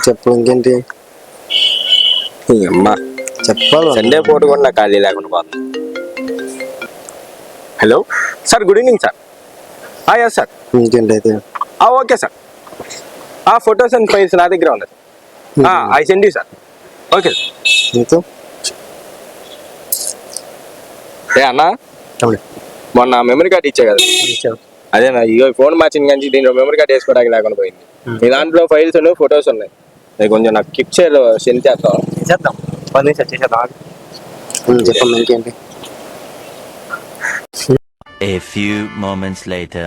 చెప్పు ఇంకేంటి అమ్మా చెప్పాలి. సండే పూట కూడా నాకు ఖాళీ లేకుండా పోతుంది. Hello sir, good evening sir. Yes sir. ఇంకేంటి అయితే okay sir. Photos and files నా దగ్గర ఉన్నాయి sir. I send you sir. Okay sir. నీతో అన్నా, మొన్న మెమరీ కార్డ్ ఇచ్చా కదా, అదేనా ఇగో ఫోన్ మార్చింది కానీ దీంట్లో మెమరీ కార్డ్ వేసుకోవడానికి లేకుండా పోయింది. మీ దాంట్లో ఫైల్స్ ఉన్నాయి, ఫొటోస్ ఉన్నాయి. అది కొంచెం నాకు పిక్చర్ సెండ్ చేస్తాం. చేద్దాం 10 నిమిషాలు చేసేద్దాం. చెప్పండి ఇంకేంటి. A few moments later.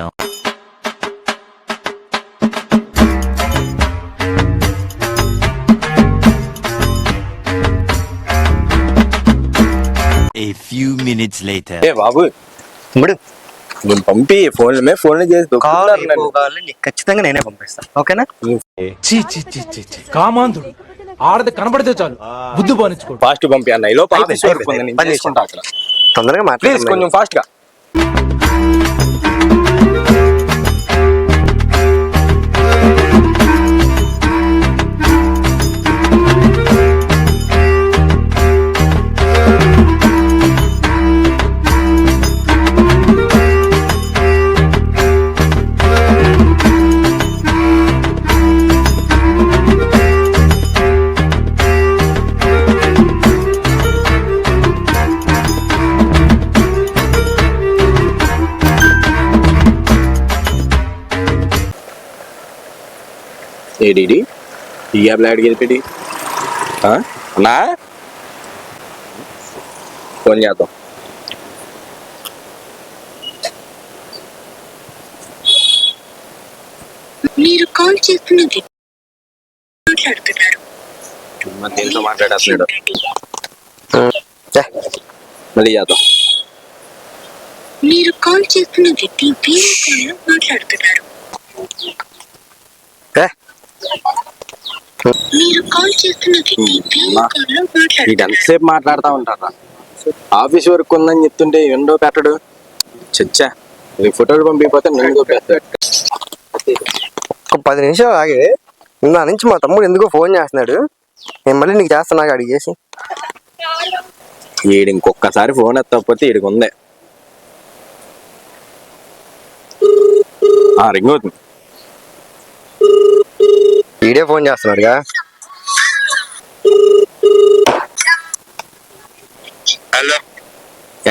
A few minutes later. ఏ బాబు, ఇప్పుడు నేను పంపి ఫోన్లు చేసి కావాలి నీకు ఖచ్చితంగా నేనే పంపిస్తాను. ఓకేనా? కామాంధుడు ఆడది కనబడితే చాలు బుద్ధి బానించుకో. ఫాస్ట్ పంపి అన్న. ఈలో ఆఫీస్ వర్క్ ఉంది, నేను చేసుకుంటా అక్కడ. తొందరగా ప్లీజ్ మాట్లాడు. కొంచెం ఫాస్ట్ గా. ఏడి ఈ యాప్ యాడ్ గెలిపేది అన్నా, ఫోన్ చేద్దాం. మీరు కాల్ చేస్తున్నది మాట్లాడుతున్నారు. దేంతో మాట్లాడేస్తున్నాడు, మళ్ళీ చేద్దాం. మీరు కాల్ చేస్తున్న వ్యక్తి వేరే కాల్లో మాట్లాడుతున్నారు. మీరు కాల్ చేస్తున్న వ్యక్తి వేరే కాల్లో మాట్లాడుతున్నారు. ఎంతసేపు మాట్లాడుతూ ఉంటారా? ఆఫీస్ వర్క్ ఉందని చెప్తుంటే ఎండో పెట్టడు. చచ్చా, ఫోటోలు పంపిపోతే నేను పెడతాడు. ఒక 10 నిమిషాలు ఆగే. నా నుంచి మా తమ్ముడు ఎందుకో ఫోన్ చేస్తున్నాడు. నేను మళ్ళీ నీకు చేస్తున్నా అడిగి చేసి. ఈడు ఇంకొకసారి ఫోన్ ఎత్తకపోతే ఈడికి ఉందే. రింగ్ అవుతుంది. Video phone చేస్తున్నాడుగా. హలో,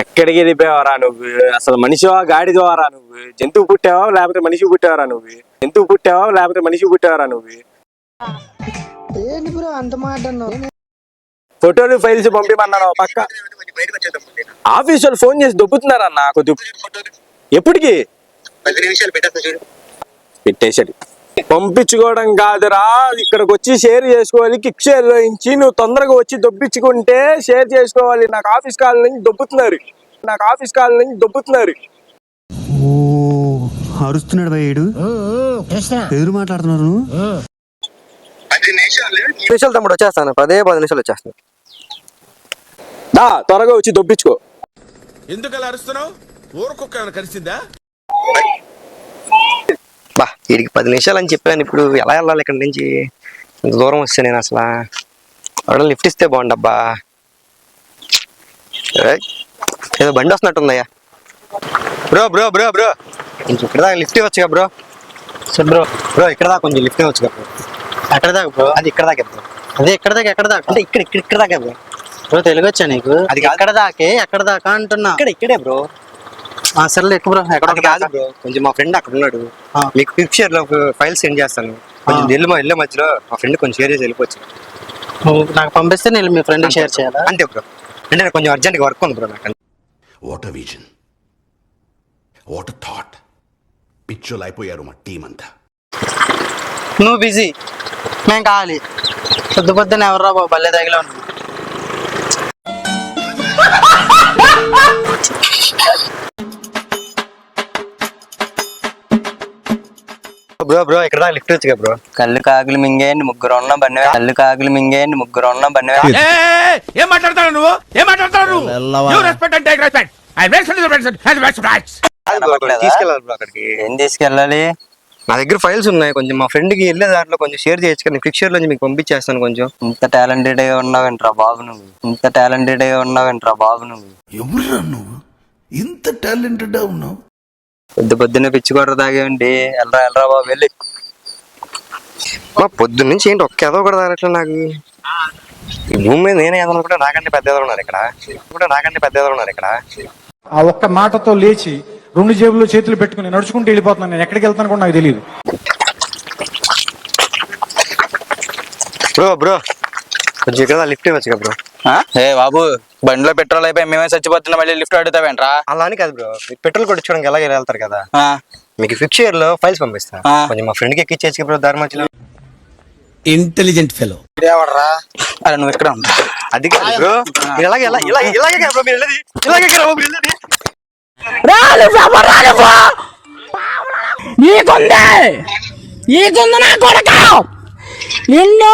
ఎక్కడికి వెళ్ళిపోయావరా నువ్వు? అసలు మనిషివా గాడిదవారా నువ్వు? జంతువు పుట్టావా లేకపోతే మనిషి పుట్టావరా నువ్వు? జంతువు పుట్టావా లేకపోతే మనిషి పుట్టావరా నువ్వు? ఫోటోలు ఫైల్స్ పంపిమన్నాను పక్క. ఆఫీస్ వాళ్ళు ఫోన్ చేసి దొబ్బుతున్నారన్న కొద్ది. ఎప్పటికి? 10 నిమిషాలు పెట్టేశాడు. పంపించుకోవడం కాదురా, ఇక్కడికి వచ్చి షేర్ చేసుకోవాలి. కిక్ షేర్ నుంచి నువ్వు తొందరగా వచ్చి దొబ్బించుకుంటే షేర్ చేసుకోవాలి. నాకు ఆఫీస్ కాల్ నుంచి దొబ్బుతున్నారు. అరుస్తున్నాడు భయ్యుడు, ఎదురు మాట్లాడుతున్నారు. 10 నిమిషాలు తమ్ముడు వచ్చేస్తాను. 10 నిమిషాలు వచ్చేస్తాను. త్వరగా వచ్చి దొబ్బించుకో. ఎందుకలా అరుస్తున్నావు? ఊరుకొక్క కలిసిందా? బా, వీడికి 10 నిమిషాలు అని చెప్పాను. ఇప్పుడు ఎలా వెళ్ళాలి ఇక్కడి నుంచి? ఇంత దూరం వస్తే నేను అసలు ఎవడో లిఫ్ట్ ఇస్తే బాగుండబ్బా. ఏదో బండి వస్తున్నట్టుందయ్యా. బ్రో బ్రో బ్రో బ్రో కొంచెం ఇక్కడ దాకా లిఫ్ట్ ఇవ్వచ్చుగా బ్రో. బ్రో ఇక్కడ దాకా కొంచెం లిఫ్ట్ ఇవ్వచ్చుగా బ్రో. ఎక్కడ దాకా బ్రో? అది ఇక్కడ దాకా బ్రో. అదే ఎక్కడ దాకా అంటే ఇక్కడ దాకా బ్రో. బ్రో తెలుగు వచ్చా నీకు? అది ఎక్కడ దాకా అంటున్నా. ఇక్కడే బ్రో. సర్లే ఎక్కువ బ్రో. ఎక్కడ కాదు బ్రో, కొంచెం మా ఫ్రెండ్ అక్కడ ఉన్నాడు. మీకు పిక్చర్ లో ఫైల్ సెండ్ చేస్తాను. కొంచెం వెళ్ళే మధ్యలో మా ఫ్రెండ్ కొంచెం షేర్ చేసి వెళ్ళిపోవచ్చు. నాకు పంపిస్తే నేను మీ ఫ్రెండ్ షేర్ చేయాలా? అంతే బ్రో. అంటే నాకు కొంచెం అర్జెంట్గా వర్క్ ఉంది బ్రో నాకు. What a vision, what a thought. పిచ్చోలు అయిపోయారు మా టీం అంతా. నువ్వు బిజీ, మేము కావాలి. పొద్దున ఎవర్రా బాబు బల్లే తగిలా ఉన్నావు. బ్రో బ్రో ఇక్కడ దాకా లిఫ్ట్ వచ్చుగా బ్రో. కళ్ళు కాకులు మింగేయండి ముగ్గురు ఉన్న బండి. ఏం మాట్లాడతావు నువ్వు? తీసుకెళ్ళాలి బ్రో అక్కడికి. ఏం తీసుకెళ్ళాలి? నా దగ్గర ఫైల్స్ ఉన్నాయి, కొంచెం మా ఫ్రెండ్కి వెళ్ళే దాంట్లో కొంచెం షేర్ చేయొచ్చు కానీ క్విక్ షేర్ నుంచి మీకు పంపించేస్తాను కొంచెం. ఇంత టాలెంటెడ్ గా ఉన్నావేంట్రా బాబు నువ్వు, ఇంత టాలెంటెడ్ గా ఉన్నావేంట్రా బాబు నువ్వు. ఎవరురా నువ్వు ఇంత టాలెంటెడ్ ఉన్నావు? పొద్దున్నే పిచ్చి కొట్ర తాగేయండి. వెళ్ళరా బాబు వెళ్ళి. మా పొద్దున్న నుంచి ఏంటి ఒక్క ఎదవ కూడా తాగట్లే నాకు. ఈ భూమి మీద నేనే ఎదనుకుంటే నాకంటే పెద్ద ఎదలు ఉన్నారు ఇక్కడ. ఆ ఒక్క మాటతో లేచి 2 జేబుల్లో చేతులు పెట్టుకుని నడుచుకుంటూ వెళ్ళిపోతున్నాను. నేను ఎక్కడికి వెళ్తాను కూడా నాకు తెలియదు. బ్రో కొంచెం ఇక్కడ లిఫ్ట్ ఇవ్వచ్చు బ్రో. ఏ బాబు బండిలో పెట్రోల్ అయిపోయి మేమే చచ్చిపోతున్నా, మళ్ళీ లిఫ్ట్ అడుగుతావేంట్రా? అలా అని కాదు బ్రో, పెట్రోల్ కొట్టించుకోవడానికి ఎలాగ వెళ్తారు కదా, మీకు ఫిక్స్ ఇయర్ లో ఫైల్స్ పంపిస్తాను. కొంచెం మా ఫ్రెండ్ కి ఎక్కిచ్చేసి బ్రో దారి మధ్యలో. Intelligent fellow. అరే నువ్వు ఎక్కడ ఉంటా? అది కాదు బ్రో, మీరు ఇలాగే బ్రో, మీరు వెళ్ళేది ఇలాగే కదా మీరు వెళ్ళేది. నీకుంది నా కొడక నిన్ను